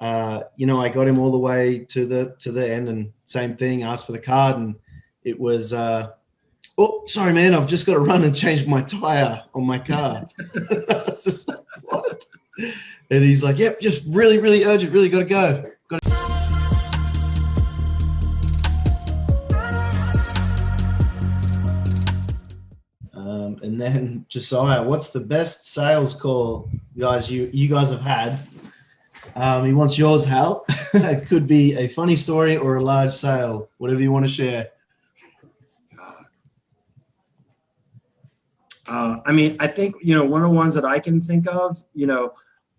I got him all the way to the end, and same thing, asked for the card, and it was, oh, sorry, man, I've just got to run and change my tire on my car. I was just like, what? And he's like, yep, just really, really urgent, really got to go. And then Josiah, what's the best sales call, guys, you guys have had? He wants yours, Hal. It could be a funny story or a large sale, whatever you want to share. I think, one of the ones that I can think of,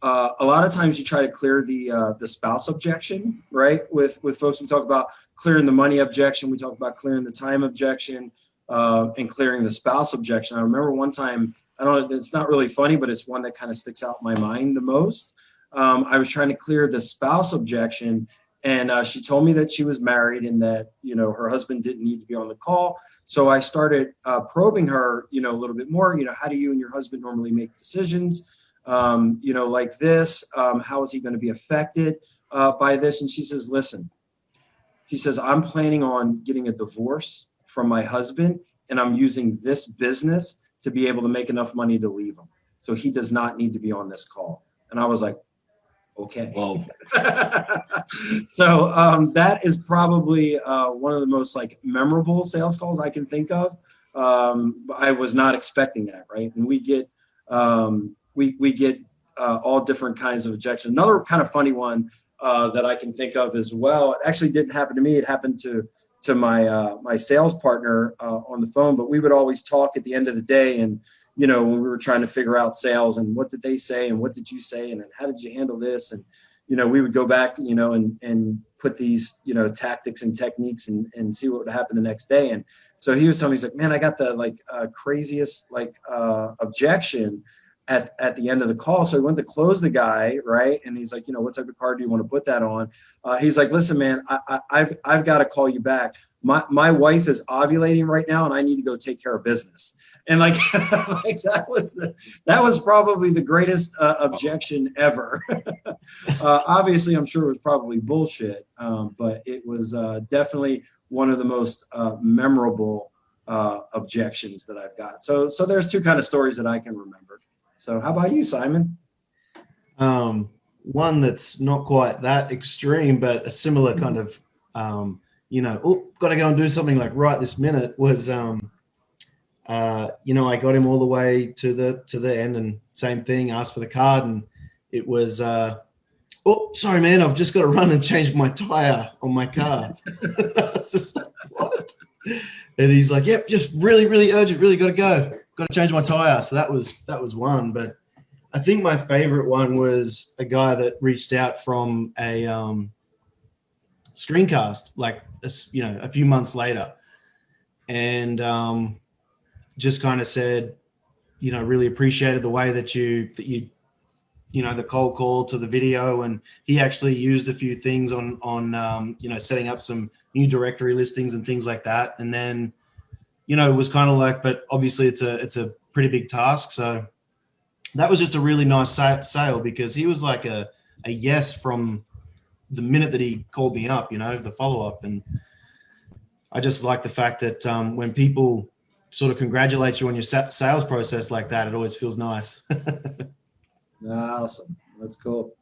a lot of times you try to clear the spouse objection, right? With folks, we talk about clearing the money objection. We talk about clearing the time objection, and clearing the spouse objection. I remember one time, I don't know, it's not really funny, but it's one that kind of sticks out in my mind the most. I was trying to clear the spouse objection, and she told me that she was married and that, her husband didn't need to be on the call. So I started probing her, a little bit more, how do you and your husband normally make decisions, like this? How is he going to be affected by this? And she says, listen, she says, I'm planning on getting a divorce from my husband, and I'm using this business to be able to make enough money to leave him. So he does not need to be on this call. And I was like, okay. Whoa. So that is probably one of the most memorable sales calls I can think of. I was not expecting that, right? And we get we get all different kinds of objections. Another kind of funny one that I can think of as well. It actually didn't happen to me. It happened to my sales partner on the phone. But we would always talk at the end of the day, and when we were trying to figure out sales and what did they say and what did you say and then how did you handle this, and we would go back and put these tactics and techniques and see what would happen the next day. And so he was telling me, he's like, man, I got the craziest objection at the end of the call. So he went to close the guy, right? And he's like, what type of card do you want to put that on? He's like, listen, man, I've got to call you back. My wife is ovulating right now, and I need to go take care of business. And that was probably the greatest objection ever. Obviously, I'm sure it was probably bullshit, but it was definitely one of the most memorable objections that I've got. So there's two kind of stories that I can remember. So how about you, Simon? One that's not quite that extreme, but a similar kind of, got to go and do something right this minute was, I got him all the way to the end, and same thing, asked for the card, and it was, oh, sorry, man, I've just got to run and change my tire on my car. I was just like, what? And he's like, yep, just really, really urgent, really got to go. Got to change my tire. So that was one. But I think my favorite one was a guy that reached out from a screencast, a few months later, and just kind of said, really appreciated the way that you the cold call to the video, and he actually used a few things on setting up some new directory listings and things like that. And then it was kind of but obviously it's a pretty big task. So that was just a really nice sale, because he was like a yes from the minute that he called me up, the follow-up. And I just like the fact that when people sort of congratulate you on your sales process like that, it always feels nice. Awesome. That's cool.